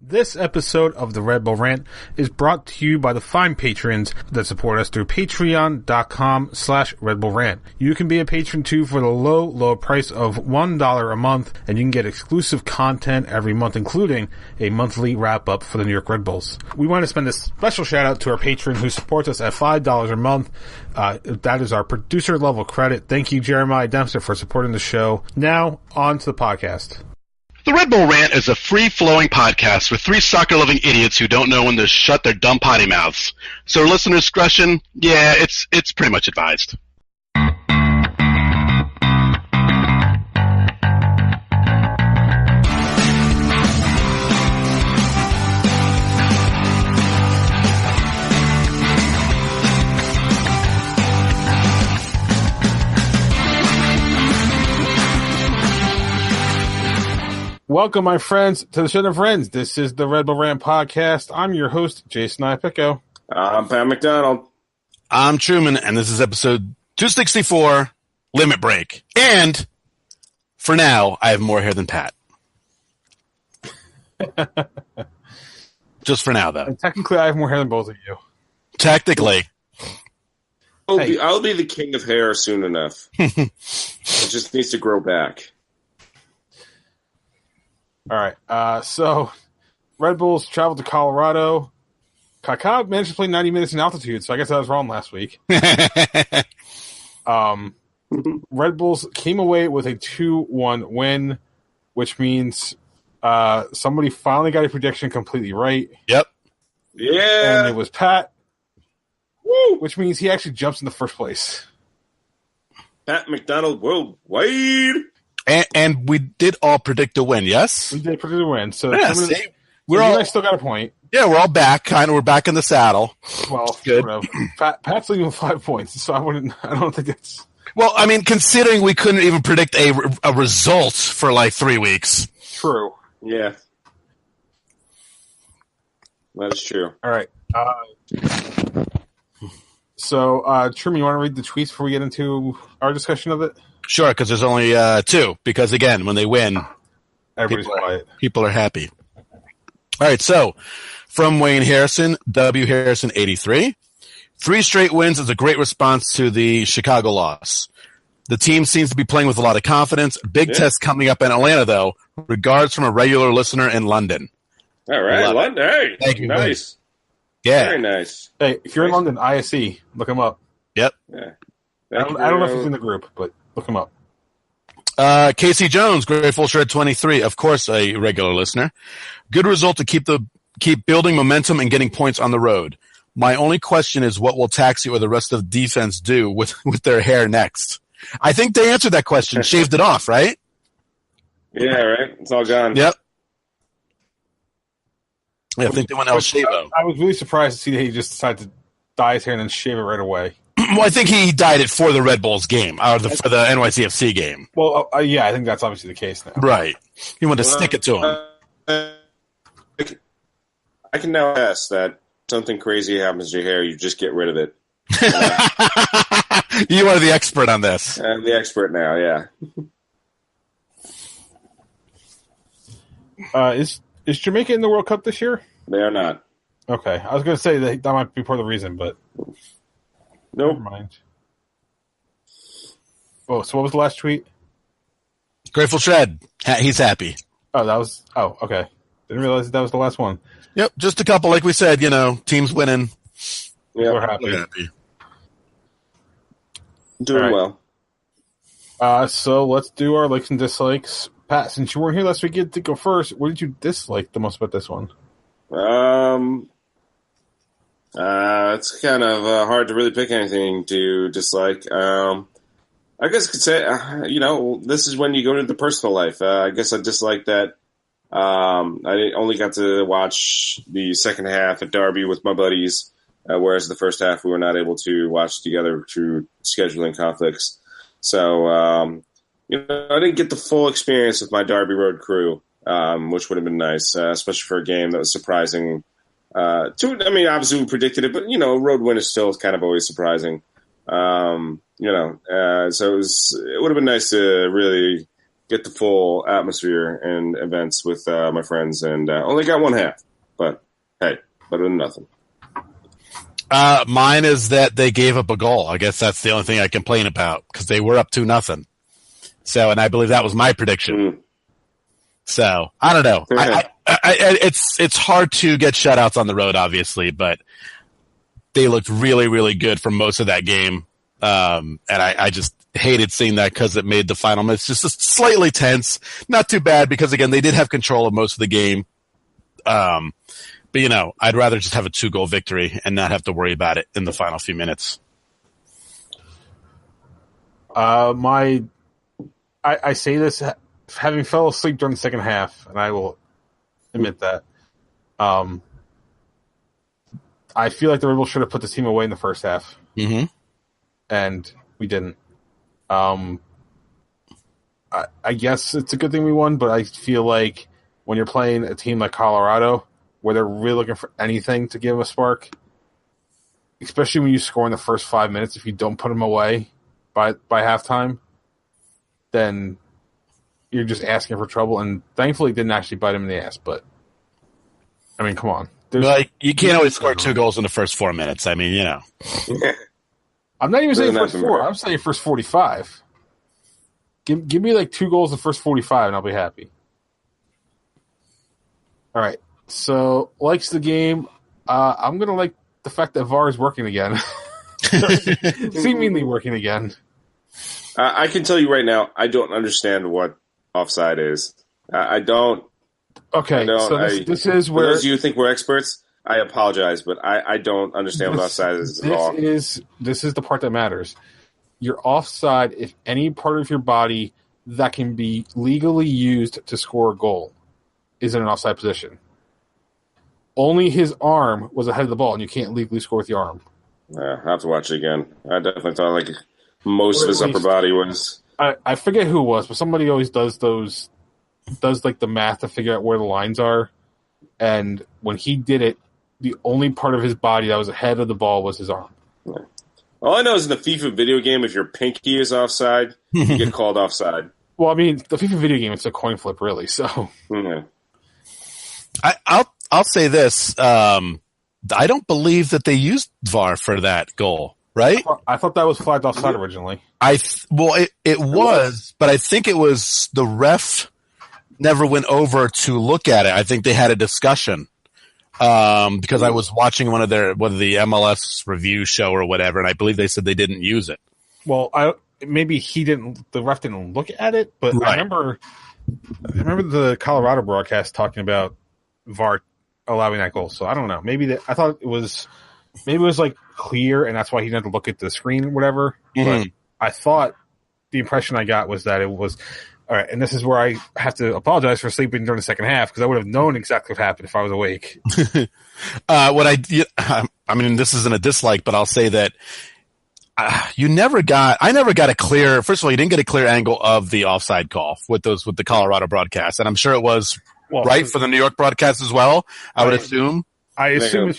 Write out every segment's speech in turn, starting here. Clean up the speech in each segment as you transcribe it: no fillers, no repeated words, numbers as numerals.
This episode of the Red Bull Rant is brought to you by the fine patrons that support us through patreon.com/Red Bull Rant. You can be a patron too for the low price of $1 a month, and you can get exclusive content every month, including a monthly wrap-up for the New York Red Bulls. We want to spend a special shout-out to our patron who supports us at $5 a month. That is our producer-level credit. Thank you, Jeremiah Dempster, for supporting the show. Now, on to the podcast. The Red Bull Rant is a free-flowing podcast with three soccer-loving idiots who don't know when to shut their dumb potty mouths. So listener discretion, yeah, it's pretty much advised. Welcome, my friends, to the show of friends. This is the Red Bull Rant podcast. I'm your host, Jason Iapicco. I'm Pat McDonald. I'm Truman, and this is episode 264, Limit Break. And, for now, I have more hair than Pat. Just for now, though. And technically, I have more hair than both of you. Technically. I'll be the king of hair soon enough. It just needs to grow back. All right, so Red Bulls traveled to Colorado. Kaká managed to play 90 minutes in altitude, so I guess I was wrong last week. Red Bulls came away with a 2-1 win, which means somebody finally got a prediction completely right. Yep. Yeah. And it was Pat. Woo! Which means he actually jumps in the first place. Pat McDonald worldwide. And we did all predict a win, yes? We did predict a win. So yeah, we're all still got a point. Yeah, we're all back. We're back in the saddle. Well, good. Pat's leading with 5 points, so I don't think it's. Well, I mean, considering we couldn't even predict a result for like 3 weeks. True. Yeah. That is true. All right. So, Truman, you want to read the tweets before we get into our discussion of it? Sure, because there's only two. Because, again, when they win, everybody's quiet. People are happy. All right, so from Wayne Harrison, W. Harrison 83. 3 straight wins is a great response to the Chicago loss. The team seems to be playing with a lot of confidence. Big test coming up in Atlanta, though. Regards from a regular listener in London. All right, London. Hey, thank you. Nice. Yeah. Very nice. Hey, if you're in London, ISE, look him up. Yep. Yeah. I don't know if he's in the group, but look him up. Casey Jones, Grateful Shred 23, of course a regular listener. Good result to keep building momentum and getting points on the road. My only question is what will Taxi or the rest of the defense do with their hair next? I think they answered that question. Shaved it off, right? Yeah, right? It's all gone. Yep. Yeah, I think they went El Shavo. I was really surprised to see that he just decided to dye his hair and then shave it right away. Well, I think he dyed it for the Red Bulls game, or for the NYCFC game. Well, yeah, I think that's obviously the case now. Right. He wanted to stick it to him. I can now ask that something crazy happens to your hair, you just get rid of it. You are the expert on this. I'm the expert now, yeah. Is Jamaica in the World Cup this year? They are not. Okay. I was going to say that might be part of the reason, but... Nope. Never mind. Oh, so what was the last tweet? Grateful Shred. He's happy. Oh, okay. Didn't realize that was the last one. Yep, just a couple. Like we said, teams winning. Yeah, we're happy. Doing well. So let's do our likes and dislikes. Pat, since you weren't here last week, you get to go first. What did you dislike the most about this one? It's kind of hard to really pick anything to dislike. I guess I could say, this is when you go into the personal life. I guess I dislike that I only got to watch the second half at Derby with my buddies, whereas the first half we were not able to watch together through scheduling conflicts. So, I didn't get the full experience with my Derby Road crew, which would have been nice, especially for a game that was surprising. Obviously we predicted it, but, a road win is still kind of always surprising. So it would have been nice to really get the full atmosphere and events with my friends, and only got one half. But hey, better than nothing. Mine is that they gave up a goal. I guess that's the only thing I complain about because they were up 2-0. So, and I believe that was my prediction. So I don't know. It's hard to get shutouts on the road, obviously, but they looked really, really good for most of that game. And I just hated seeing that because it made the final minutes just slightly tense. Not too bad because, again, they did have control of most of the game. But, I'd rather just have a 2-goal victory and not have to worry about it in the final few minutes. I say this having fell asleep during the second half, and I will admit that. I feel like the Red Bull should have put the team away in the first half. Mm-hmm. And we didn't. I guess it's a good thing we won, but I feel like when you're playing a team like Colorado, where they're really looking for anything to give a spark, especially when you score in the first 5 minutes, if you don't put them away by halftime, then you're just asking for trouble. And thankfully, it didn't actually bite him in the ass. But I mean, come on. You can't always score 2 goals in the first 4 minutes. I mean, I'm not even saying first 4. I'm saying first 45. Give me like 2 goals in the first 45, and I'll be happy. All right. So, likes the game. I'm going to like the fact that VAR is working again. Seemingly working again. I can tell you right now, I don't understand what offside is. I don't. Okay, so this is where... For those of you who think we're experts, I apologize, but I don't understand what offside is at all. This is the part that matters. You're offside if any part of your body that can be legally used to score a goal is in an offside position. Only his arm was ahead of the ball, and you can't legally score with your arm. I have to watch it again. I definitely thought like most of his upper body was... I forget who it was, but somebody always does like the math to figure out where the lines are. And when he did it, the only part of his body that was ahead of the ball was his arm. Yeah. All I know is in the FIFA video game, if your pinky is offside, you get called offside. Well, I mean, the FIFA video game, it's a coin flip, really. So, yeah. I'll say this: I don't believe that they used VAR for that goal. Right? I thought that was flagged offside originally. It was, but I think it was the ref never went over to look at it. I think they had a discussion because I was watching one of the MLS review show or whatever, and I believe they said they didn't use it. Well, maybe the ref didn't look at it, but right. I remember the Colorado broadcast talking about VAR allowing that goal. So I don't know. I thought it was like clear, and that's why he didn't have to look at the screen or whatever. Mm-hmm. But I thought the impression I got was that it was all right. And this is where I have to apologize for sleeping during the second half because I would have known exactly what happened if I was awake. I mean, this isn't a dislike, but I'll say that I never got a clear. First of all, you didn't get a clear angle of the offside call with the Colorado broadcast, and I'm sure it was right for the New York broadcast as well. I would assume. I assume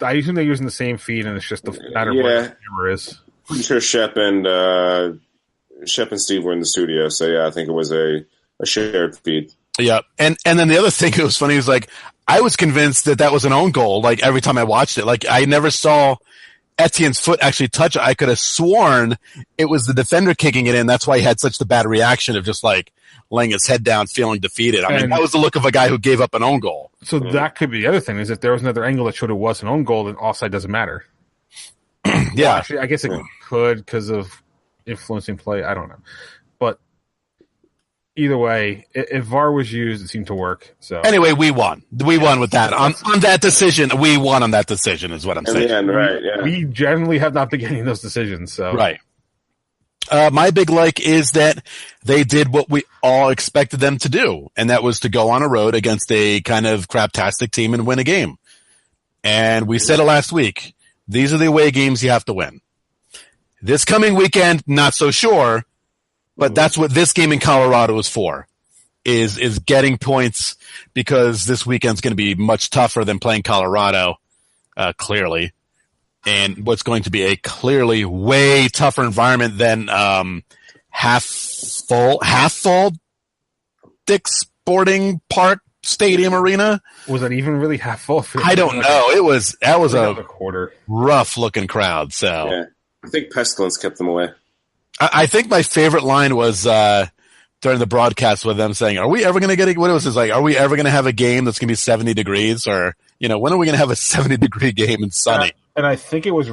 they're using the same feed, and it's just the matter of where the camera is. Pretty sure Shep and Steve were in the studio, so yeah, I think it was a shared feed. Yeah, and then the other thing that was funny was like I was convinced that was an own goal. Like every time I watched it, like I never saw Etienne's foot actually touch it. I could have sworn it was the defender kicking it in. That's why he had such the bad reaction of just like laying his head down, feeling defeated. I mean, that was the look of a guy who gave up an own goal. So that could be the other thing, is if there was another angle that showed it was an own goal, then offside doesn't matter. Yeah. Well, actually, I guess it could because of influencing play. I don't know. But either way, if VAR was used, it seemed to work. So anyway, we won. We won with that. On that decision, we won on that decision is what I'm saying. In the end, right, yeah. We generally have not been getting those decisions. So right. My big like is that they did what we all expected them to do, and that was to go on a road against a kind of craptastic team and win a game. And we said it last week. These are the away games you have to win. This coming weekend, not so sure, but that's what this game in Colorado is for, is getting points, because this weekend's going to be much tougher than playing Colorado, clearly. And what's going to be a clearly way tougher environment than half full Dick's Sporting Park Stadium Arena. Was that even really half full? I don't know. That was a quarter. Rough looking crowd. So yeah, I think pestilence kept them away. I think my favorite line was during the broadcast with them saying, "Are we ever going to get what was this like? Are we ever going to have a game that's going to be 70 degrees, or when are we going to have a 70-degree game and sunny?" And I think it was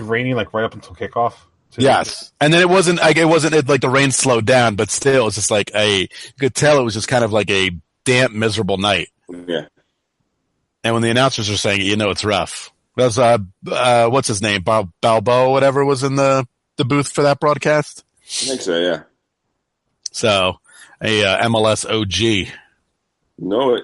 raining like right up until kickoff. Yes, and then it wasn't like the rain slowed down, but still, it's just like you could tell it was just kind of like a damp, miserable night. Yeah. And when the announcers are saying it, it's rough. That was what's his name, Balboa, whatever, was in the booth for that broadcast. I think so. Yeah. So a MLS OG. Know it.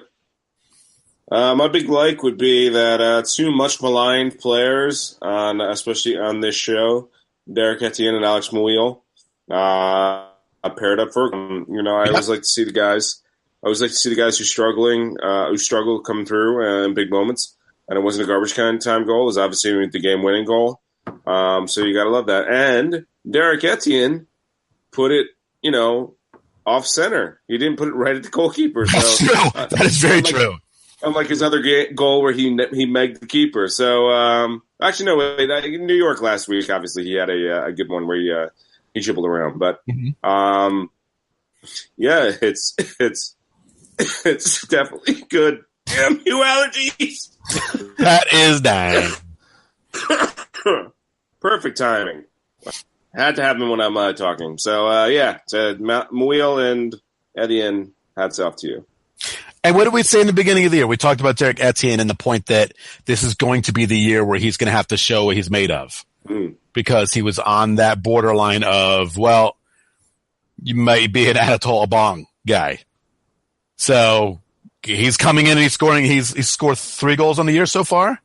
My big like would be that two much maligned players, especially on this show, Derek Etienne and Alex Mouille, paired up for. I always like to see the guys. I always like to see the guys who struggle come through in big moments. And it wasn't a garbage time goal. It was obviously the game-winning goal. So you got to love that. And Derek Etienne put it, off center. He didn't put it right at the goalkeeper. That's true. That is very true. Unlike his other goal where he megged the keeper. So actually, no, wait. In New York last week, obviously he had a good one where he dribbled around. But yeah, it's definitely good. Damn you, allergies. That is dying. Perfect timing. Had to happen when I'm talking. So, yeah, Mouille and Etienne, hats off to you. And what did we say in the beginning of the year? We talked about Derek Etienne and the point that this is going to be the year where he's going to have to show what he's made of. Because he was on that borderline of, well, you might be an Anatole Abong guy. So he's coming in and he's scoring. He's scored 3 goals on the year so far.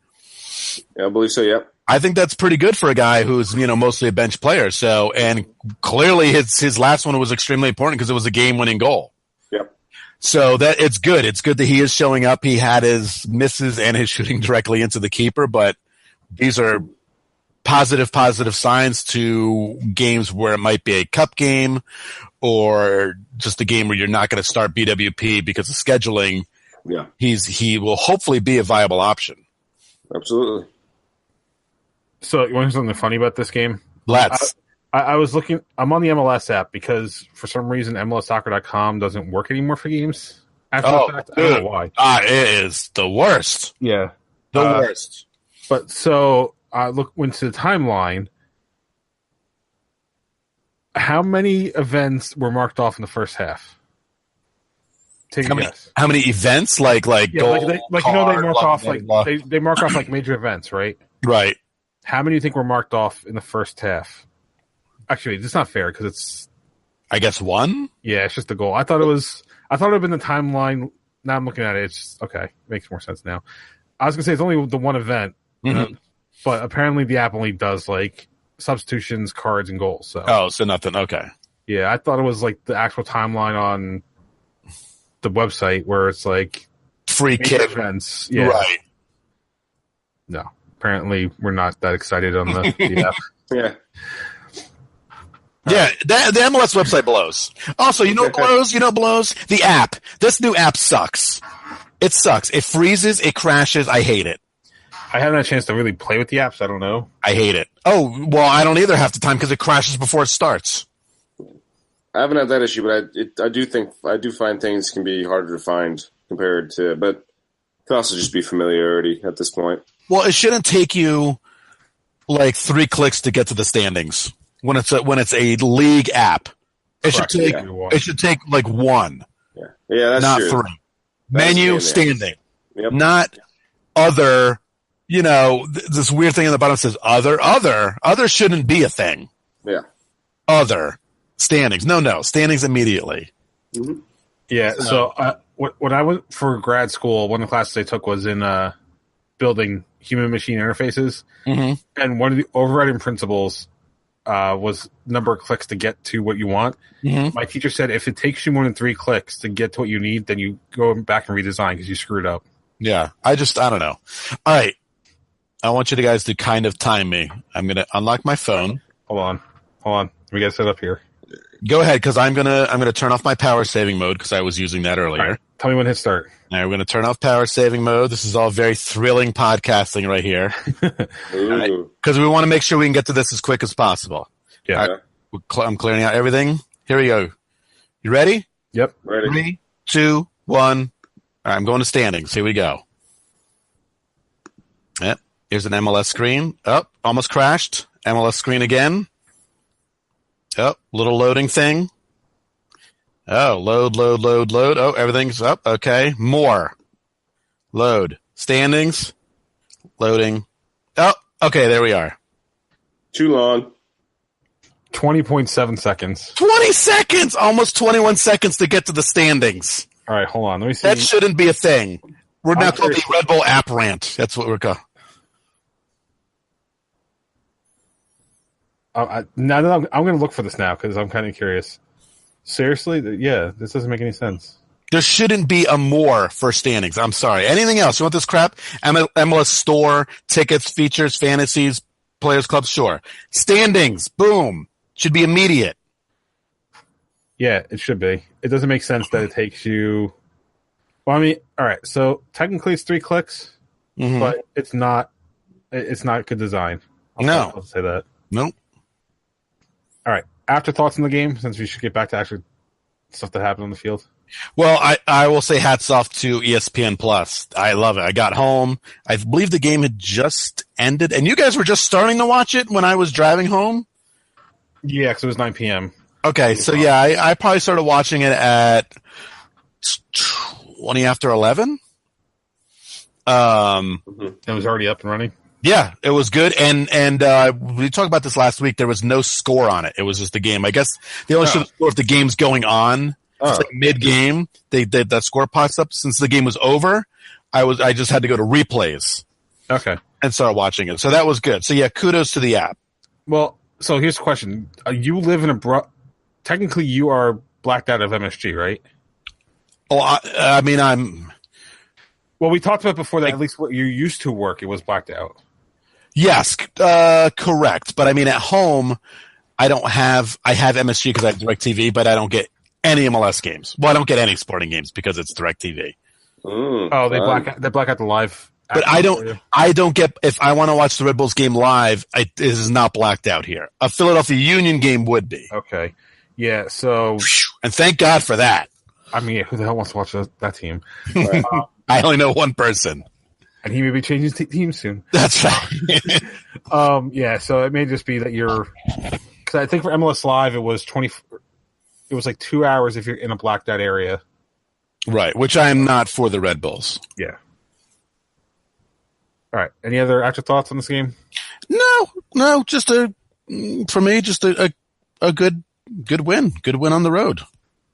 Yeah, I believe so. Yep. I think that's pretty good for a guy who's mostly a bench player. So, and clearly his last one was extremely important because it was a game-winning goal. Yep. So that it's good. It's good that he is showing up. He had his misses and his shooting directly into the keeper, but these are positive signs to games where it might be a cup game or just a game where you're not going to start BWP because of scheduling. Yeah. He will hopefully be a viable option. Absolutely. So you want to hear something funny about this game? Let's. I was looking. I'm on the MLS app because for some reason MLSsoccer.com doesn't work anymore for games. After the fact, I don't know why. It is the worst. Yeah, the worst. But so I went to the timeline. How many events were marked off in the first half? Take a guess. How many events? Like goal, they mark off they mark off like major events, right? Right. How many do you think were marked off in the first half? Actually, it's not fair because it's. I guess 1. Yeah, it's just the goal. I thought it would have been the timeline. Now I'm looking at it. It's just, okay. Makes more sense now. I was gonna say it's only the one event, but apparently the app only does like substitutions, cards, and goals. So. So nothing. Okay. Yeah, I thought it was like the actual timeline on the website where it's like free kick events. Yeah. Right. No. Apparently, we're not that excited on the app. Yeah. Yeah, the MLS website blows. Also, what blows? Blows? The app. This new app sucks. It sucks. It freezes. It crashes. I hate it. I haven't had a chance to really play with the apps. I don't know. I hate it. Oh, well, I don't either half the time because it crashes before it starts. I haven't had that issue, but I do find things can be harder to find compared to, but it could also just be familiarity at this point. Well, it shouldn't take you like 3 clicks to get to the standings when it's a league app. It should take like 1. Yeah, that's not true. 3. Menu standing, yep. Not other. This weird thing on the bottom says other. Other shouldn't be a thing. Yeah. Other standings. No standings immediately. Mm-hmm. Yeah. So when I went for grad school, one of the classes I took was in building human-machine interfaces, and one of the overriding principles was number of clicks to get to what you want. My teacher said if it takes you more than 3 clicks to get to what you need, then you go back and redesign because you screwed up. Yeah, I don't know. All right, I want you guys to kind of time me. I'm going to unlock my phone. Hold on. We got to set up here. Go ahead, because I'm gonna turn off my power saving mode because I was using that earlier. All right, tell me when to hit start. All right, we're gonna turn off power saving mode. This is all very thrilling podcasting right here because we want to make sure we can get to this as quick as possible. Yeah, right, I'm clearing out everything. Here we go. You ready? Yep. Ready. 3, 2, 1. All right, I'm going to standings. Here we go. Yep. Here's an MLS screen. Oh, almost crashed. MLS screen again. Oh, little loading thing. Oh, load. Oh, everything's up. Okay. More. Load. Standings. Loading. Oh, okay. There we are. Too long. 20.7 seconds. 20 seconds! Almost 21 seconds to get to the standings. All right, hold on. Let me see. That shouldn't be a thing. We're now called the Red Bull App Rant. That's what we're called. Now I'm going to look for this now because I'm kind of curious. Seriously? Yeah, this doesn't make any sense. There shouldn't be a more for standings. I'm sorry. Anything else? You want this crap? MLS store, tickets, features, fantasies, players clubs, sure. Standings, boom. Should be immediate. Yeah, it should be. It doesn't make sense that it takes you... Well, I mean, all right, so technically it's 3 clicks, but it's not good design. I'll say that. Nope. All right, afterthoughts on the game, since we should get back to actually stuff that happened on the field. Well, I will say hats off to ESPN Plus. I love it. I got home. I believe the game had just ended, and you guys were just starting to watch it when I was driving home? Yeah, because it was 9 p.m. Okay, so yeah, I probably started watching it at 20 after 11. It was already up and running. Yeah, it was good, and we talked about this last week. There was no score on it. It was just the game. I guess they only show the score if the game's going on. It's like mid-game. That score pops up. Since the game was over, I just had to go to replays. Okay. And start watching it. So that was good. So yeah, kudos to the app. Well, so here's the question: you live in technically you are blacked out of MSG, right? Oh, I mean, I'm. Well, we talked about before that at least what you used to work, it was blacked out. Yes, correct. But I mean, at home, I have MSG because I have DirecTV, but I don't get any MLS games. Well, I don't get any sporting games because it's DirecTV. They black out the live. But I don't get, if I want to watch the Red Bulls game live, it is not blacked out here. A Philadelphia Union game would be. Okay. Yeah, so. And thank God for that. I mean, who the hell wants to watch that team? I only know one person. And he may be changing his team soon. That's right. Yeah, so it may just be that you're. Because I think for MLS Live, it was like 2 hours if you're in a blacked out area. Right, which I am not for the Red Bulls. Yeah. All right. Any other actual thoughts on this game? No. Just a good win. Good win on the road.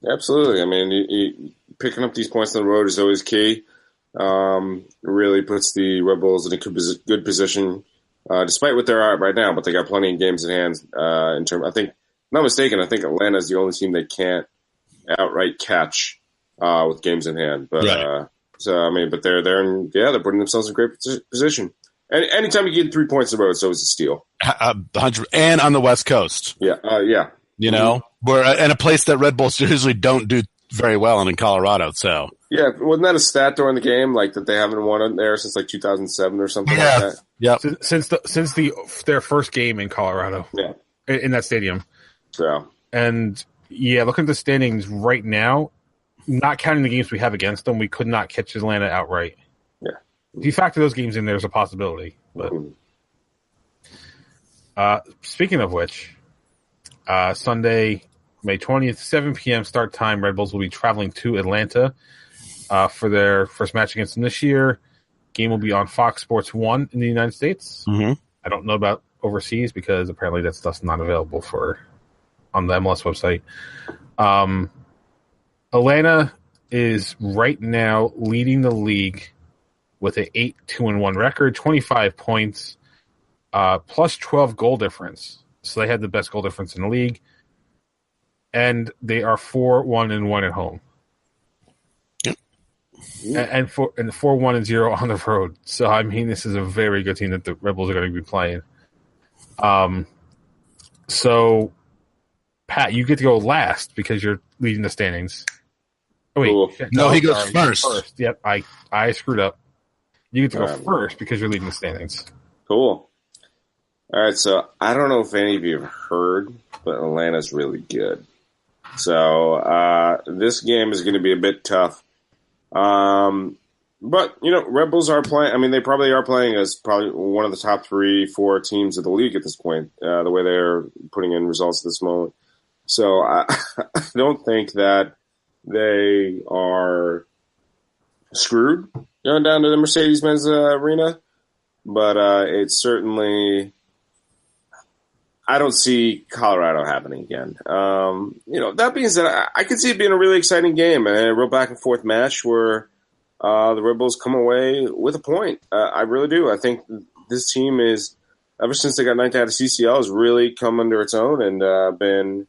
Absolutely. I mean, picking up these points on the road is always key. Really puts the Red Bulls in a good position, despite what they're at right now. But they got plenty of games in hand. I think, not mistaken, I think Atlanta is the only team they can't outright catch with games in hand. But right. But they're putting themselves in a great position. And anytime you get 3 points in a row, it's always a steal. 100, and on the West Coast. Yeah. You know, we're in a place that Red Bulls usually don't do very well in Colorado. So yeah, wasn't that a stat during the game, like that they haven't won it there since like 2007 or something like that? Yeah, since their first game in Colorado. Yeah, in that stadium. So looking at the standings right now, not counting the games we have against them, we could not catch Atlanta outright. Yeah, if you factor those games in, there's a possibility. But speaking of which. Sunday, May 20th, 7 p.m. start time. Red Bulls will be traveling to Atlanta for their first match against them this year. Game will be on Fox Sports 1 in the United States. Mm-hmm. I don't know about overseas because apparently that stuff's not available on the MLS website. Atlanta is right now leading the league with an 8-2-1 record, 25 points, plus 12 goal difference. So they had the best goal difference in the league. And they are 4-1-1 at home. Yep. And 4-1-0 on the road. So, I mean, this is a very good team that the Red Bulls are going to be playing. So, Pat, you get to go last because you're leading the standings. Oh, wait. Cool. No, he goes first. Yep, I screwed up. You get to go Alright. first because you're leading the standings. Cool. All right, so I don't know if any of you have heard, but Atlanta's really good. So this game is going to be a bit tough. But, Red Bulls are playing. I mean, they probably are playing as probably one of the top 3-4 teams of the league at this point, the way they're putting in results at this moment. So I don't think that they are screwed going down to the Mercedes-Benz Arena. But it's certainly, I don't see Colorado happening again. That being said, I could see it being a really exciting game and a real back and forth match where the Red Bulls come away with a point. I really do. I think this team is, ever since they got knocked out of CCL, has really come under its own and been,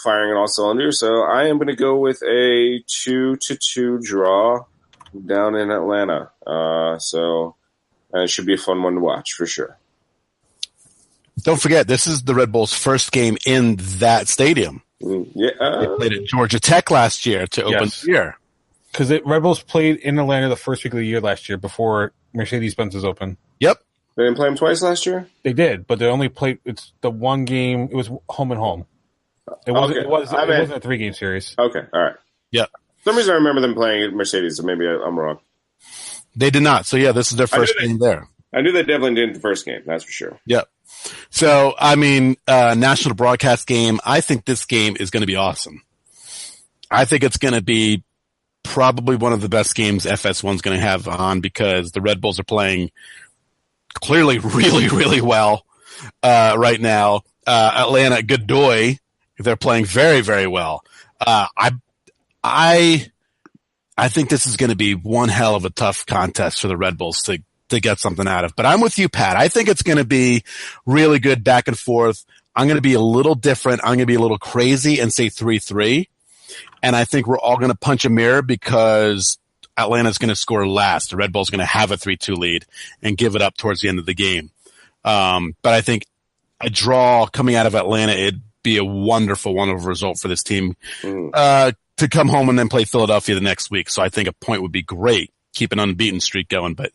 firing on all cylinders. So I am going to go with a 2-2 draw down in Atlanta. So it should be a fun one to watch for sure. Don't forget, this is the Red Bulls' first game in that stadium. Yeah, they played at Georgia Tech last year to open the year. Because Red Bulls played in Atlanta the first week of the year last year before Mercedes-Benz was open. Yep. They didn't play them twice last year? They did, but they only played – it's the one game – it was home and home. It wasn't a 3-game series. Okay, all right. Yeah. For some reason I remember them playing at Mercedes, so maybe I'm wrong. They did not. So, yeah, this is their first game there. I knew they definitely did the first game, that's for sure. Yep. So, I mean, national broadcast game, I think this game is going to be awesome. I think it's going to be probably one of the best games FS1's going to have on because the Red Bulls are playing clearly really, really well right now. Atlanta, Godoy, they're playing very, very well. I think this is going to be one hell of a tough contest for the Red Bulls to get something out of. But I'm with you, Pat. I think it's going to be really good back and forth. I'm going to be a little different. I'm going to be a little crazy and say 3-3. And I think we're all going to punch a mirror because Atlanta's going to score last. The Red Bull's going to have a 3-2 lead and give it up towards the end of the game. But I think a draw coming out of Atlanta, it'd be a wonderful, wonderful result for this team to come home and then play Philadelphia the next week. So I think a point would be great. Keep an unbeaten streak going, but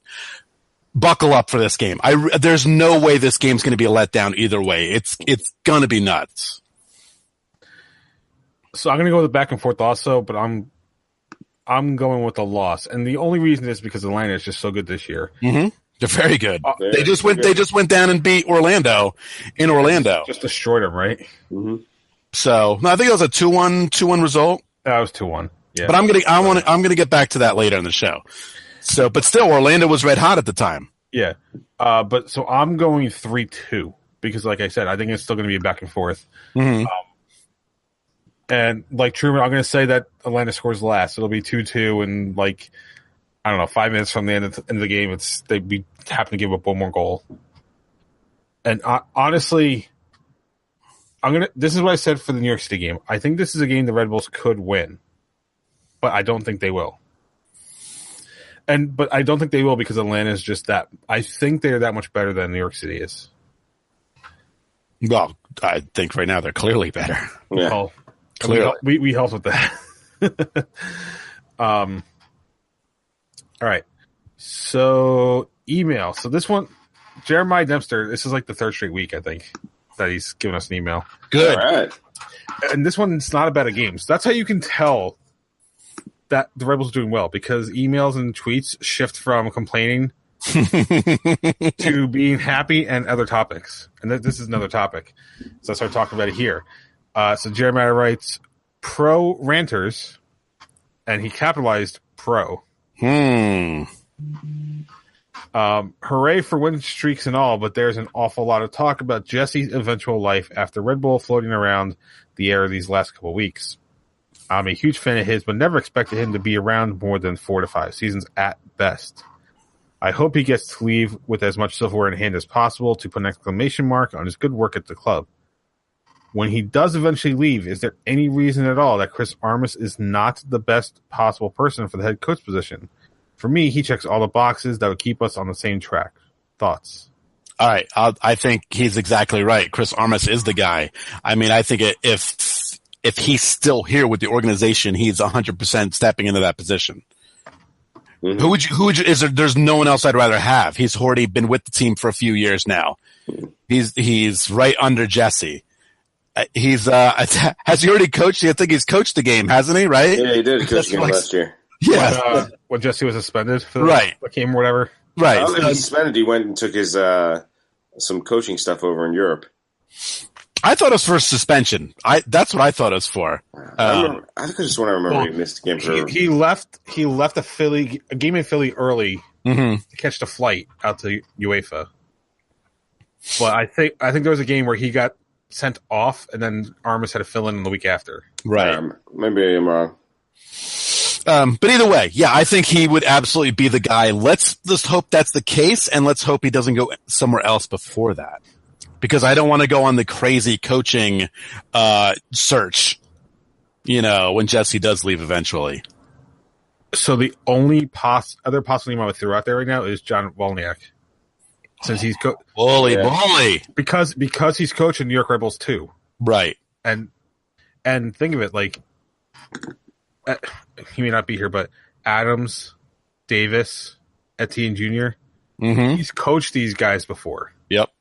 buckle up for this game. There's no way this game's going to be a letdown either way. It's going to be nuts. So I'm going to go with the back and forth also, but I'm going with the loss, and the only reason is because Atlanta is just so good this year. Mm-hmm. They're very good. They just went down and beat Orlando in Orlando. Just destroyed them, right? Mm-hmm. So no, I think it was a 2-1 result. That was 2-1. Yeah, but I'm gonna get back to that later in the show. So, but still, Orlando was red hot at the time. Yeah, but so I'm going 3-2 because, like I said, I think it's still going to be a back and forth. Mm-hmm. And like Truman, I'm going to say that Atlanta scores last. It'll be 2-2, and like I don't know, 5 minutes from the end of the game, we happen to give up one more goal. And honestly, this is what I said for the New York City game. I think this is a game the Red Bulls could win, but I don't think they will. But I don't think they will because Atlanta is just that. I think they're that much better than New York City is. Well, I think right now they're clearly better. Yeah. Well, clearly, we helped with that. All right. So email. So this one, Jeremiah Dempster. This is like the third straight week I think that he's given us an email. Good. All right. And this one's not about a game. So that's how you can tell that the Rebels are doing well, because emails and tweets shift from complaining to being happy and other topics. And this is another topic. So I start talking about it here. So Jeremiah writes, pro ranters, and he capitalized pro. Hooray for win streaks and all, but there's an awful lot of talk about Jesse's eventual life after Red Bull floating around the air these last couple of weeks. I'm a huge fan of his, but never expected him to be around more than 4 to 5 seasons at best. I hope he gets to leave with as much silverware in hand as possible to put an exclamation mark on his good work at the club. When he does eventually leave, is there any reason at all that Chris Armas is not the best possible person for the head coach position? For me, he checks all the boxes that would keep us on the same track. Thoughts? All right. I think he's exactly right. Chris Armas is the guy. I mean, I think if he's still here with the organization, he's 100% stepping into that position. Mm-hmm. Who would you, there's no one else I'd rather have. He's already been with the team for a few years now. He's right under Jesse. Has he already coached? I think he's coached the game, hasn't he? Right? Yeah, he did coach the game last year. Yeah. When Jesse was suspended for the game or whatever. Right. I don't think he was suspended. He went and took his some coaching stuff over in Europe. I thought it was for suspension. That's what I thought it was for. I think I just want to remember he missed the game for. He left a game in Philly early to catch the flight out to UEFA. But I think there was a game where he got sent off, and then Armas had to fill in the week after. Right. Maybe I'm wrong. But either way, yeah, I think he would absolutely be the guy. Let's just hope that's the case, and let's hope he doesn't go somewhere else before that. Because I don't want to go on the crazy coaching search, when Jesse does leave eventually. So the only other possible name I would throw out there right now is John Wolniak. Since he's bully, because he's coaching New York Red Bulls too, right? And think of it like he may not be here, but Adams, Davis, Etienne Jr. He's coached these guys before. Yep.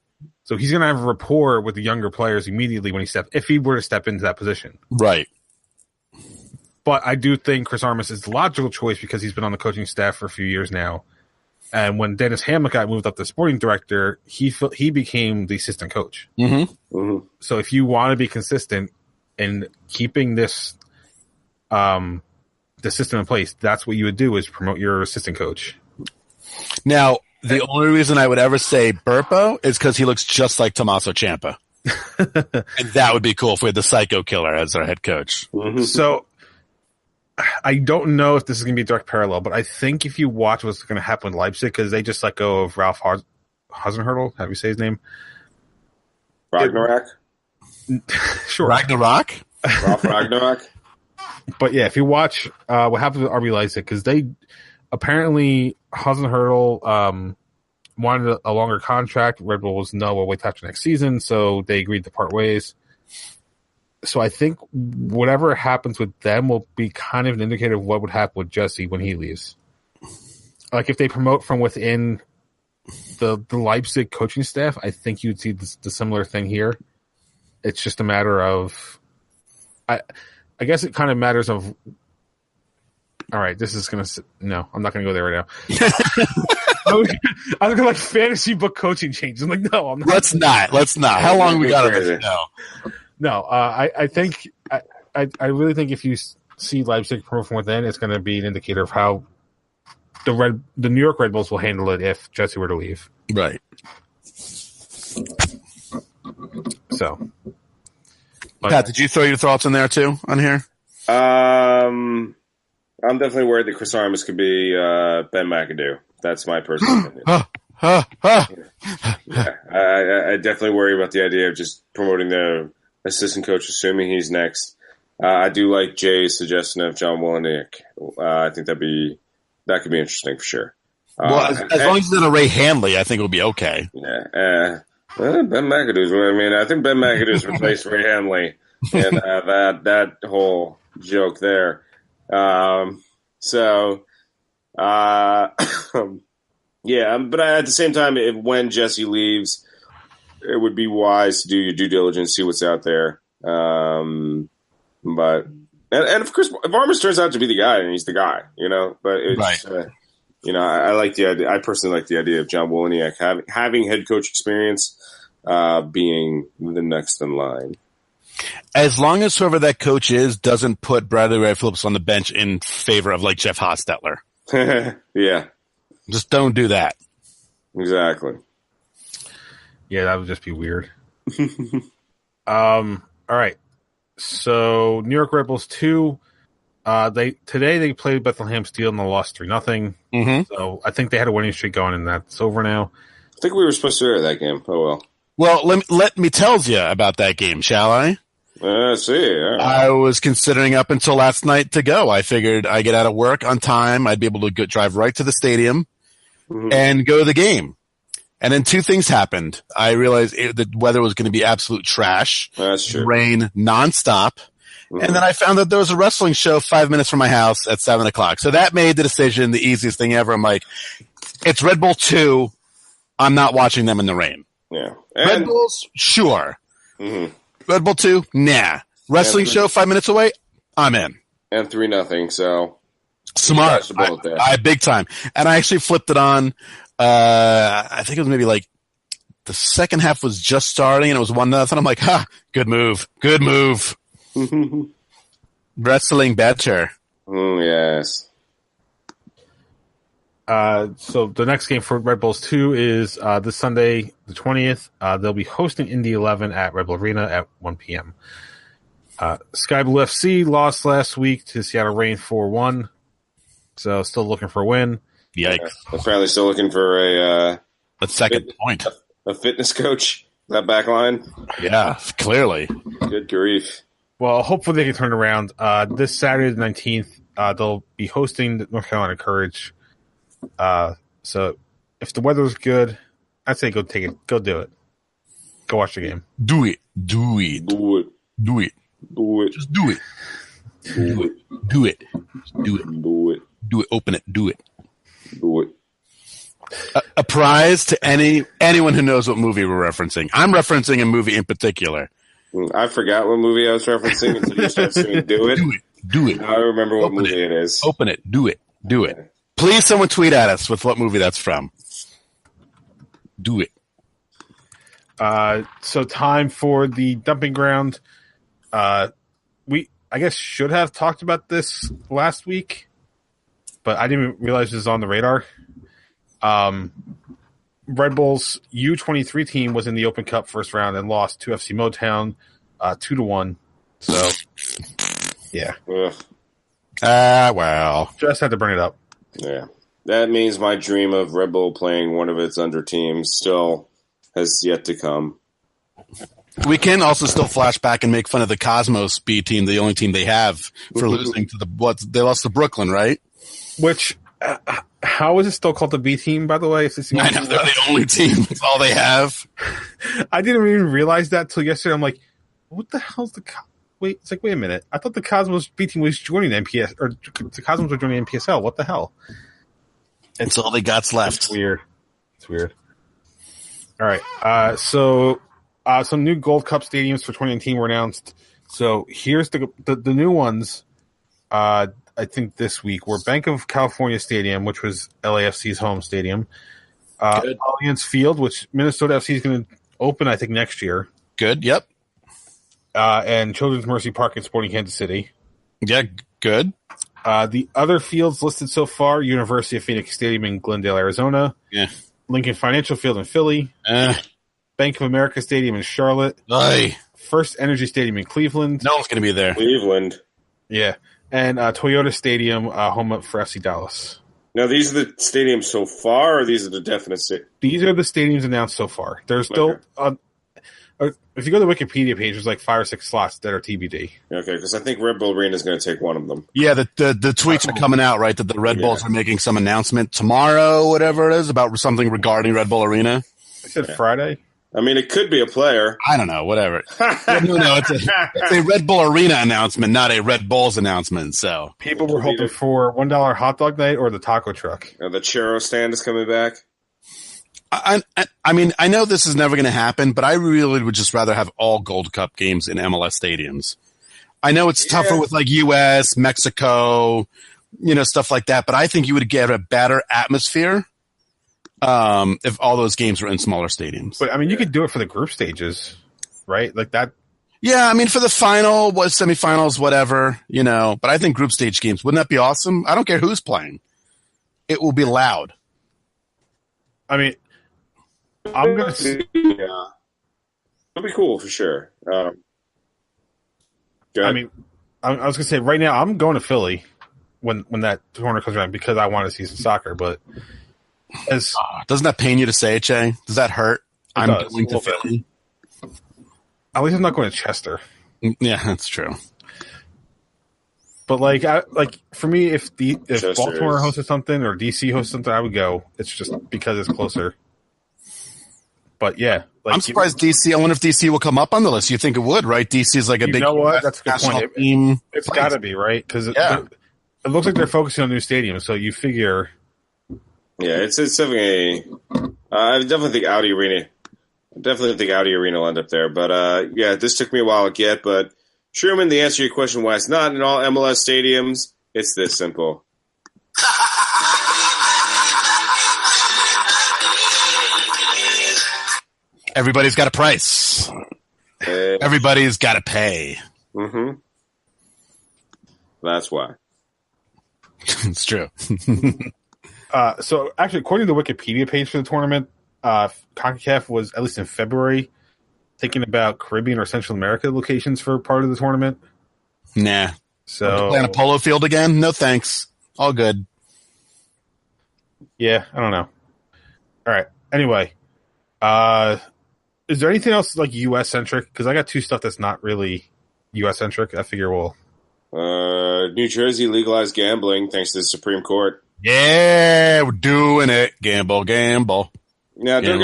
So he's going to have a rapport with the younger players immediately if he were to step into that position. Right. But I do think Chris Armas is the logical choice because he's been on the coaching staff for a few years now. And when Dennis Hamlet got moved up to sporting director, he became the assistant coach. So if you want to be consistent in keeping this the system in place, that's what you would do is promote your assistant coach. Now, the only reason I would ever say Burpo is because he looks just like Tommaso Ciampa. And that would be cool if we had the psycho killer as our head coach. So I don't know if this is going to be a direct parallel, but I think if you watch what's going to happen with Leipzig, because they just let go of Ralph Hasenhüttl, how do you say his name? Ragnarok? Sure. Ragnarok? Ralph Ragnarok? But yeah, if you watch what happened with RB Leipzig, because they apparently Hasenhüttl wanted a longer contract. Red Bull was no, we'll wait till after next season, so they agreed to part ways. So I think whatever happens with them will be kind of an indicator of what would happen with Jesse when he leaves. Like if they promote from within the Leipzig coaching staff, I think you'd see the similar thing here. It's just a matter of, I guess it kind of matters of. All right, this is no, I'm not gonna go there right now. I was gonna like fantasy book coaching changes. I'm like, no, I'm not. Let's not. How long we got on this? No, I think I really think if you see Leipzig promote from within, it's going to be an indicator of how the New York Red Bulls will handle it if Jesse were to leave. Right. So, Pat, did you throw your thoughts in there too on here? I'm definitely worried that Chris Armas could be Ben McAdoo. That's my personal opinion. Yeah, I definitely worry about the idea of just promoting the assistant coach, assuming he's next. I do like Jay's suggestion of John Wolniak. I think that could be interesting for sure. Well, as long as it's in a Ray Handley, I think it'll be okay. Yeah. Ben McAdoo's. I think Ben McAdoo's replaced Ray Handley in that whole joke there. Yeah, but at the same time, when Jesse leaves, it would be wise to do your due diligence, see what's out there. But if Armas turns out to be the guy, and he's the guy, But it's right. I like the idea. I personally like the idea of John Wolniak having head coach experience, being the next in line. As long as whoever that coach is doesn't put Bradley Ray Phillips on the bench in favor of like Jeff Hostetler. Yeah. Just don't do that. Exactly. Yeah, that would just be weird. All right. So New York Red Bulls 2. Today they played Bethlehem Steel and they lost 3-0. So I think they had a winning streak going, and that's over now. I think we were supposed to air that game. Oh well. Well, let me tell you about that game, shall I? See. Right. I was considering up until last night to go. I figured I get out of work on time. I'd be able to drive right to the stadium and go to the game. And then two things happened. I realized the weather was going to be absolute trash. That's true. Rain nonstop. Mm-hmm. And then I found that there was a wrestling show 5 minutes from my house at 7 o'clock. So that made the decision the easiest thing ever. I'm like, it's Red Bull 2. I'm not watching them in the rain. Yeah. Red Bulls, sure. Mm-hmm. Red Bull 2, nah. Wrestling show 5 minutes away, I'm in. And 3-0, so. Smart. I big time. And I actually flipped it on. I think it was maybe like the second half was just starting and it was 1-0. I'm like, good move. Good move. Wrestling better. Yes. So the next game for Red Bulls 2 is this Sunday, the 20th. They'll be hosting Indy 11 at Red Bull Arena at 1 p.m. Sky Blue FC lost last week to Seattle Reign 4-1. So still looking for a win. Yikes. Apparently still looking for a second point. A fitness coach, that back line. Yeah, clearly. Good grief. Well, hopefully they can turn it around. This Saturday the 19th, they'll be hosting the North Carolina Courage. So if the weather's good, I'd say go take it. Go do it. Go watch the game. Do it. Do it. Do it. Do it. Do it. Just do it. Do it. Do it. Do it. Do it. Do it. Open it. Do it. Do it. A prize to anyone who knows what movie we're referencing. I'm referencing a movie in particular. I forgot what movie I was referencing until you started saying do it. Do it. Do it. Now I remember what Open movie it is. Open it. Do it. Do it. Please someone tweet at us with what movie that's from. Do it. So time for the dumping ground. We, I guess, should have talked about this last week, but I didn't realize it was on the radar. Red Bull's U23 team was in the Open Cup first round and lost to FC Motown 2-1. So, yeah. Well. Just had to bring it up. Yeah. That means my dream of Red Bull playing one of its under teams still has yet to come. We can also still flash back and make fun of the Cosmos B team, the only team they have, for losing to they lost to Brooklyn, right? Which, how is it still called the B team, by the way? I know, they're the only team. That's all they have. I didn't even realize that till yesterday. I'm like, what the hell's the... Wait, it's like, wait a minute. I thought the Cosmos B team was joining NPS, or the Cosmos were joining NPSL. What the hell? It's all they got's left. It's weird. It's weird. All right. So some new Gold Cup stadiums for 2019 were announced. So here's the new ones. I think this week were Bank of California Stadium, which was LAFC's home stadium. Allianz Field, which Minnesota FC is going to open, I think, next year. Good. Yep. And Children's Mercy Park in Sporting Kansas City. Yeah, good. The other fields listed so far, University of Phoenix Stadium in Glendale, Arizona. Yeah. Lincoln Financial Field in Philly. Bank of America Stadium in Charlotte. Aye. First Energy Stadium in Cleveland. No one's going to be there. Cleveland. Yeah. And Toyota Stadium, home for FC Dallas. Now, these are the stadiums so far, or these are the definite stadiums? These are the stadiums announced so far. There's still... if you go to the Wikipedia page, there's like 5 or 6 slots that are TBD. Okay, because I think Red Bull Arena is going to take one of them. Yeah, the tweets are coming out, right, that the Red Bulls are making some announcement tomorrow, whatever it is, about something regarding Red Bull Arena. I said Friday. I mean, it could be a player. I don't know, whatever. No, it's a Red Bull Arena announcement, not a Red Bulls announcement. So people were hoping for $1 hot dog night or the taco truck. The churro stand is coming back. I mean, I know this is never going to happen, but I really would just rather have all Gold Cup games in MLS stadiums. I know it's tougher with like U.S., Mexico, stuff like that, but I think you would get a better atmosphere if all those games were in smaller stadiums. But I mean, you could do it for the group stages, right? Like that. Yeah, I mean, for the final, semifinals, whatever, But I think group stage games, wouldn't that be awesome? I don't care who's playing. It will be loud. I mean, I'm going to... Yeah. It'll be cool for sure. I mean, I was going to say, right now, I'm going to Philly when that tournament comes around because I want to see some soccer, but... doesn't that pain you to say, Che? Does that hurt? I'm going to Philly. At least I'm not going to Chester. Yeah, that's true. But for me, if Baltimore hosted something or DC hosted something, I would go. It's just because it's closer. But yeah, like, I'm surprised DC. I wonder if DC will come up on the list. You think it would, right? DC is like a big. You know what? That's a good point. Team. It's got to be, right? Because it looks like they're focusing on new stadiums. So you figure. Yeah, it's definitely. I definitely think Audi Arena. Will end up there. But yeah, this took me a while to get. But Truman, the answer to your question why it's not in all MLS stadiums, it's this simple. Everybody's got a price. Everybody's got to pay. Mm-hmm. That's why. It's true. So actually, according to the Wikipedia page for the tournament, CONCACAF was, at least in February, thinking about Caribbean or Central America locations for part of the tournament. Nah. So playing a polo field again? No thanks. All good. Yeah, I don't know. All right. Anyway, is there anything else like U.S. centric? Because I got two stuff that's not really U.S. centric. I figure we'll. New Jersey legalized gambling thanks to the Supreme Court. Yeah, we're doing it. Gamble. Now, don't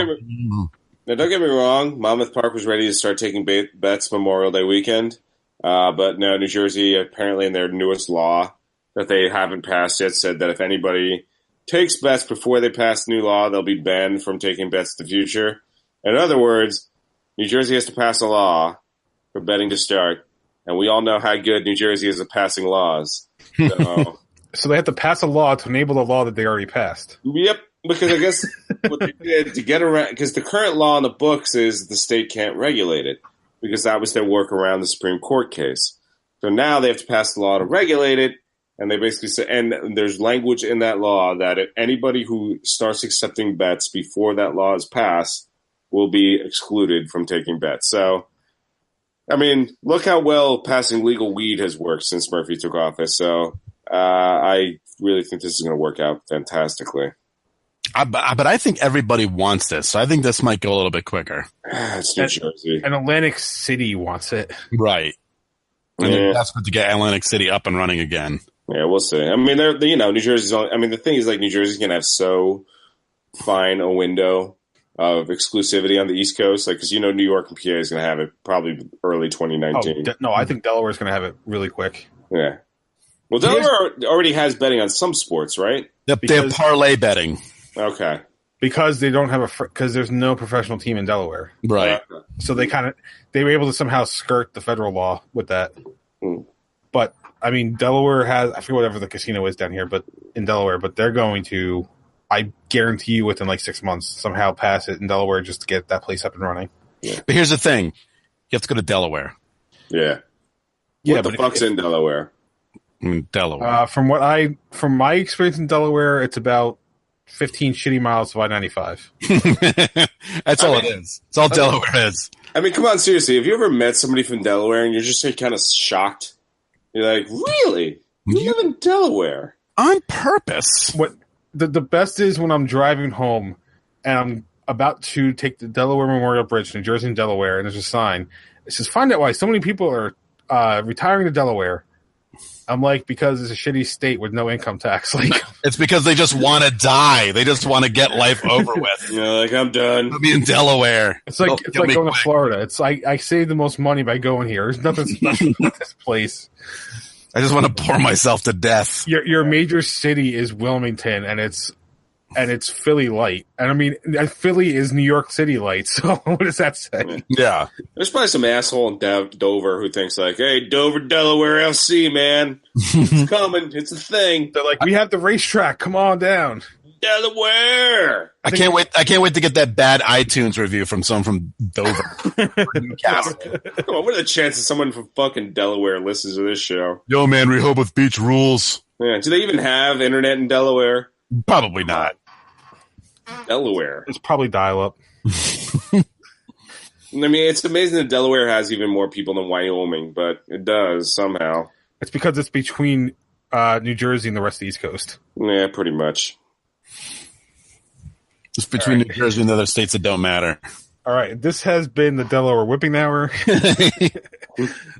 get me wrong. Monmouth Park was ready to start taking bets Memorial Day weekend. But no, New Jersey, apparently in their newest law that they haven't passed yet, said that if anybody takes bets before they pass the new law, they'll be banned from taking bets in the future. In other words, New Jersey has to pass a law for betting to start. And we all know how good New Jersey is at passing laws. So, so they have to pass a law to enable the law that they already passed. Yep, because I guess what they did to get around, because the current law in the books is the state can't regulate it, because that was their work around the Supreme Court case. So now they have to pass the law to regulate it, and they basically say, and there's language in that law that if anybody who starts accepting bets before that law is passed will be excluded from taking bets. So, I mean, look how well passing legal weed has worked since Murphy took office. So I really think this is going to work out fantastically. But I think everybody wants this, so I think this might go a little bit quicker. It's New Jersey. And Atlantic City wants it. Right. And they're desperate to get Atlantic City up and running again. Yeah, we'll see. I mean, New Jersey's only, I mean, the thing is, like, New Jersey's going to have so fine a window of exclusivity on the East Coast, like, because New York and PA is going to have it probably early 2019. No, I think Delaware's going to have it really quick. Yeah. Well, Delaware already has betting on some sports, right? Yep, they have parlay betting. Okay. Because they don't have because there's no professional team in Delaware, right? So they were able to somehow skirt the federal law with that. But I mean, Delaware has, I forget whatever the casino is down here, but in Delaware, but they're going to, I guarantee you, within like 6 months, somehow pass it in Delaware just to get that place up and running. Yeah. But here's the thing: you have to go to Delaware. Yeah. What the fuck's in Delaware? Delaware. From my experience in Delaware, it's about 15 shitty miles of I-95. That's all it is. It's all Delaware is. I mean, come on, seriously. Have you ever met somebody from Delaware and you're just kind of shocked? You're like, really? You live in Delaware? On purpose. What the best is when I'm driving home and I'm about to take the Delaware Memorial Bridge, New Jersey and Delaware, and there's a sign. It says, find out why so many people are retiring to Delaware. I'm like, because it's a shitty state with no income tax. Like, it's because they just want to die. They just want to get life over with. Like, I'm done. I'll be in Delaware. It's like going to Florida. It's like I save the most money by going here. There's nothing special about this place. I just want to bore myself to death. Your major city is Wilmington, and it's Philly light. And I mean, Philly is New York City light. So what does that say? Yeah. There's probably some asshole in Dover who thinks like, hey, Dover, Delaware FC, man. It's coming. It's a thing. They're like, we have the racetrack. Come on down. Delaware. I can't wait to get that bad iTunes review from someone from Dover. Newcastle. Come on, what are the chances someone from fucking Delaware listens to this show? Yo, man, Rehoboth Beach rules. Yeah. Do they even have internet in Delaware? Probably not. Delaware. It's probably dial-up. I mean, it's amazing that Delaware has even more people than Wyoming, but it does somehow. It's because it's between New Jersey and the rest of the East Coast. Yeah, pretty much. It's between New Jersey and the other states that don't matter. All right, this has been the Delaware Whipping Hour.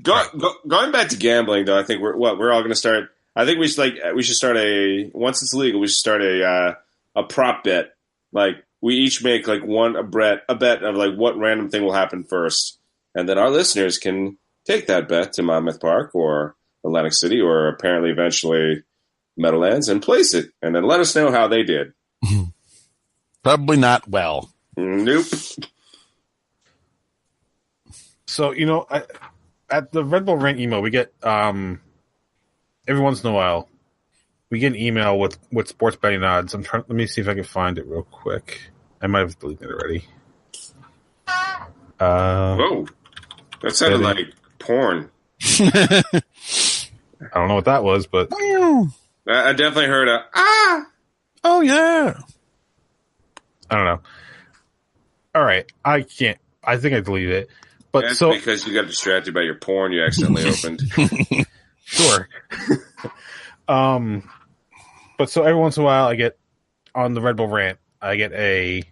Going back to gambling, though, I think we're all going to start. I think we should start once it's legal, we should start a prop bet. Like we each make like a bet of like what random thing will happen first, and then our listeners can take that bet to Monmouth Park or Atlantic City or apparently eventually Meadowlands and place it, and then let us know how they did. Probably not well. Nope. So, at the Red Bull Rant email, we get, every once in a while, we get an email with sports betting odds. Let me see if I can find it real quick. I might have deleted it already. Whoa. That sounded like porn. I don't know what that was, but... I definitely heard Oh, yeah. I don't know. All right. I think I deleted it. But That's because you got distracted by your porn you accidentally opened. Sure. But so every once in a while, I get on the Red Bull Rant, I get a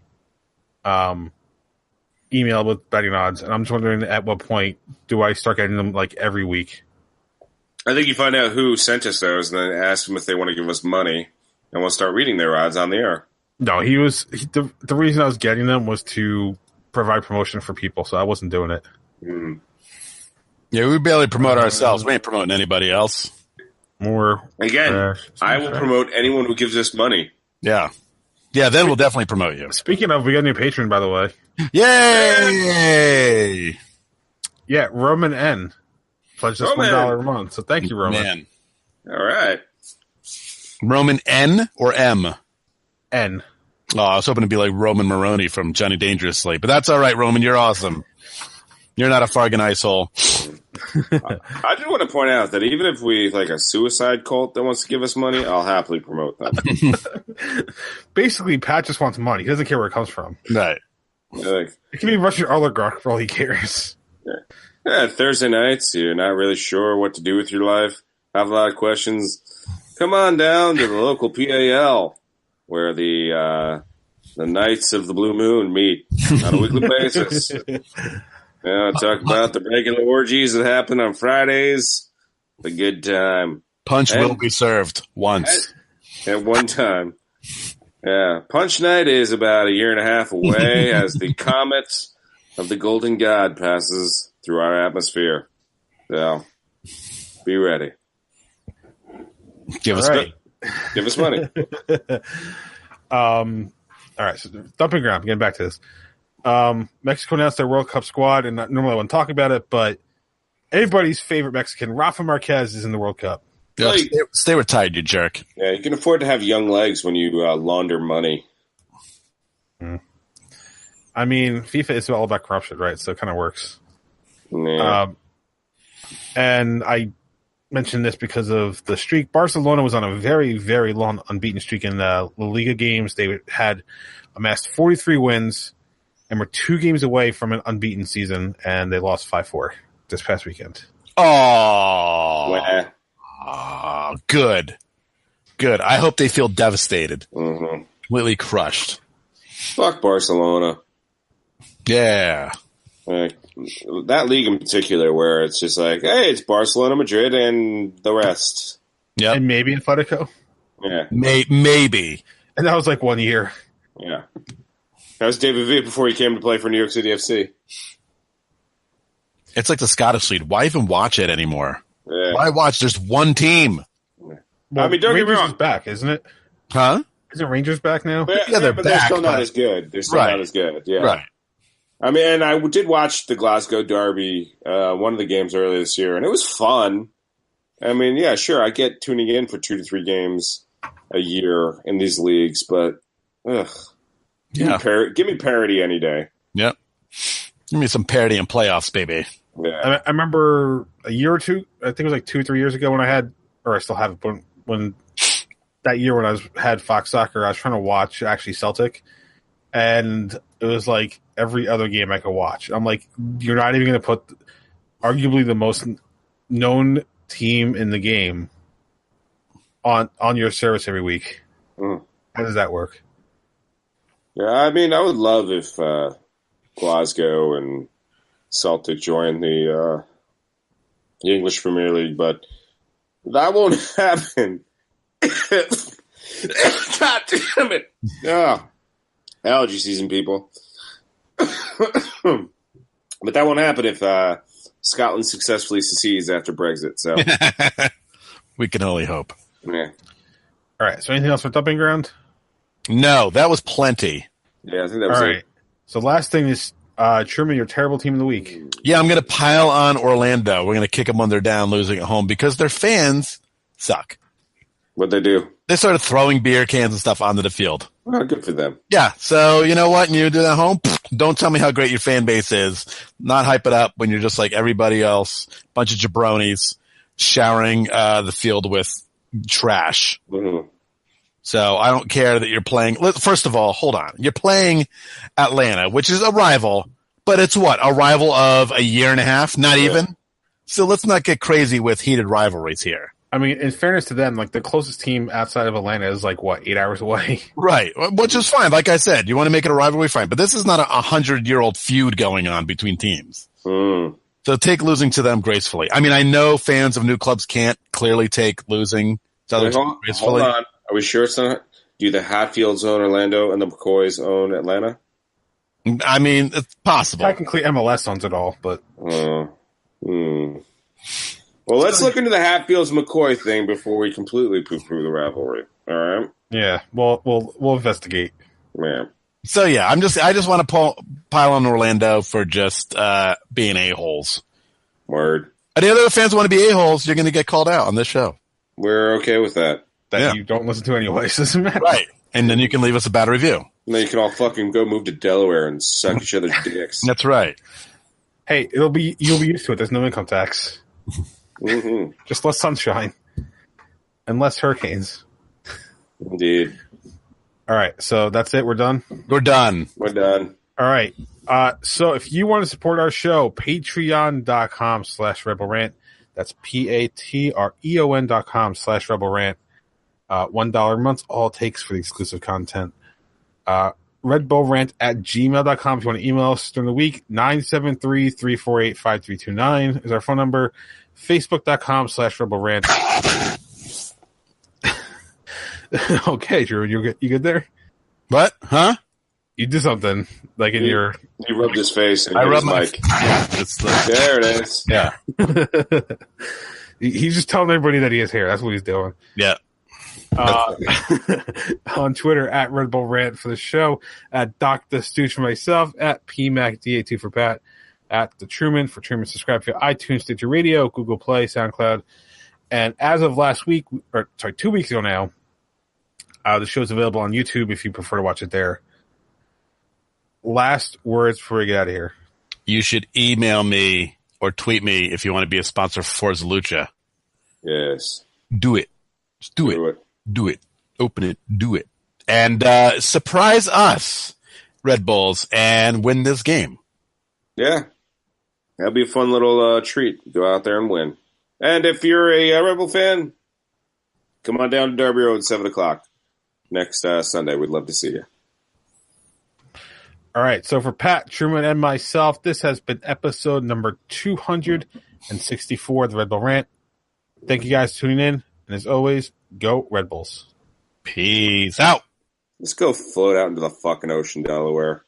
email with betting odds, and I'm just wondering at what point do I start getting them like every week? I think you find out who sent us those, and then ask them if they want to give us money, and we'll start reading their odds on the air. No, the reason I was getting them was to provide promotion for people, so I wasn't doing it. Yeah, we barely promote ourselves. We ain't promoting anybody else. More again, I will promote anyone who gives us money. Yeah, then we'll definitely promote you. Speaking of, we got a new patron, by the way. Yay! Yeah, Roman N. Pledged us $1 a month, so thank you, Roman. Man. All right. Roman N or M? N. Oh, I was hoping to be like Roman Maroney from Johnny Dangerously, but that's all right, Roman. You're awesome. You're not a Fargan Icehole. I do want to point out that even if we like a suicide cult that wants to give us money, I'll happily promote them. Basically, Pat just wants money. He doesn't care where it comes from. Right. Like, it can be Russian oligarch for all he cares. Yeah, Thursday nights, you're not really sure what to do with your life, have a lot of questions. Come on down to the local PAL, where the Knights of the Blue Moon meet on a weekly basis. Talk about the regular orgies that happen on Fridays. A good time. Punch will be served once. At one time. Yeah. Punch night is about a year and a half away as the comet of the Golden God passes through our atmosphere. So, be ready. Give us money. All right, so dumping ground. Getting back to this. Mexico announced their World Cup squad, and normally I wouldn't talk about it, but everybody's favorite Mexican, Rafa Marquez, is in the World Cup. Yeah, stay retired, you jerk. Yeah, you can afford to have young legs when you launder money. I mean, FIFA is all about corruption, right? So it kind of works. Yeah. And I mentioned this because of the streak. Barcelona was on a very, very long unbeaten streak in the La Liga games. They had amassed 43 wins and were 2 games away from an unbeaten season, and they lost 5-4 this past weekend. Oh, good. I hope they feel devastated. Mm-hmm. Completely crushed. Fuck Barcelona. Yeah. That league in particular where it's just like, hey, it's Barcelona, Madrid, and the rest. Yeah. And maybe Atletico. Yeah. Maybe. And that was like 1 year. Yeah. That was David Villa before he came to play for New York City FC. It's like the Scottish League. Why even watch it anymore? Yeah. Why watch? There's one team. Well, I mean, don't Rangers get me wrong. is back, isn't it? Huh? Isn't Rangers back now? But, they're but back. They're still not as good. They're still not as good. Yeah. Right. I mean, and I did watch the Glasgow Derby, one of the games earlier this year, and it was fun. I mean, yeah, sure, I get tuning in for 2 to 3 games a year in these leagues, but give me parity any day. Yep. Give me some parity in playoffs, baby. Yeah. I remember a year or two, I think it was like 2 or 3 years ago when I had, or I still have it, but when that year when I had Fox Soccer, I was trying to watch actually Celtic, and it was like every other game I could watch. I'm like, you're not even going to put arguably the most known team in the game on your service every week. How does that work? Yeah, I mean, I would love if Glasgow and Celtic joined the English Premier League, but that won't happen. God damn it! Yeah. Allergy season, people. But that won't happen if Scotland successfully secedes after Brexit. So we can only hope. Yeah. All right. So anything else for dumping ground? No, that was plenty. Yeah, I think that was All it. right. So last thing is Truman, your terrible team of the week. Yeah, I'm going to pile on Orlando. We're going to kick them when they're down, losing at home because their fans suck. What'd they do? They started throwing beer cans and stuff onto the field. Oh, good for them. Yeah, so you know what? You do that at home, don't tell me how great your fan base is. Not hype it up when you're just like everybody else, bunch of jabronis showering the field with trash. Mm-hmm. So I don't care that you're playing. First of all, hold on. You're playing Atlanta, which is a rival, but it's what? A rival of a year and a half? Not even? So let's not get crazy with heated rivalries here. I mean, in fairness to them, like the closest team outside of Atlanta is like what, 8 hours away? Right, which is fine. Like I said, you want to make it a rivalry, fine. But this is not a 100-year-old feud going on between teams. Mm. So take losing to them gracefully. I mean, I know fans of new clubs can't clearly take losing to other teams gracefully. Hold on. Are we sure it's not? Do the Hatfields own Orlando and the McCoys own Atlanta? I mean, it's possible. Technically, MLS owns it all, but Well, let's look into the Hatfields-McCoy thing before we completely poo-poo the rivalry. All right? yeah, we'll investigate. Yeah. So yeah, I just want to pile on Orlando for just being a-holes. Word. Any other fans want to be a-holes, you're going to get called out on this show. We're okay with that. That you don't listen to anyway, so it doesn't matter. Right. And then you can leave us a bad review. And then you can all fucking go move to Delaware and suck each other's dicks. That's right. Hey, you'll be used to it. There's no income tax. Mm-hmm. Just less sunshine. And less hurricanes. Indeed. All right, so that's it. We're done? We're done. We're done. All right. So if you want to support our show, patreon.com/Red Bull Rant. That's patreon.com/Red Bull Rant. $1 a month, all it takes for the exclusive content. Red Bull Rant at gmail.com if you want to email us during the week. 973-348-5329 is our phone number. Facebook.com/Red Bull Rant. Okay, Drew, you good there? What? Huh? You did something like in your. You rubbed his face. And I rubbed my mic. Yeah, There it is. Yeah. He's just telling everybody that he has hair. That's what he's doing. Yeah. On Twitter at Red Bull Rant for the show, at Dr. Stooge for myself, at PMACDA2 for Pat, at The Truman for Truman. Subscribe to iTunes, Stitcher Radio, Google Play, SoundCloud. And as of 2 weeks ago now, the show's available on YouTube if you prefer to watch it there. Last words before we get out of here. You should email me or tweet me if you want to be a sponsor for Forza Lucha. Yes. Do it. Just do it. Do it. Open it. Do it. And surprise us, Red Bulls, and win this game. Yeah. That'll be a fun little treat. Go out there and win. And if you're a Red Bull fan, come on down to Derby Road at 7 o'clock next Sunday. We'd love to see you. All right. So for Pat, Truman, and myself, this has been episode number 264 of the Red Bull Rant. Thank you guys for tuning in. And as always, go Red Bulls. Peace out. Let's go float out into the fucking ocean, Delaware.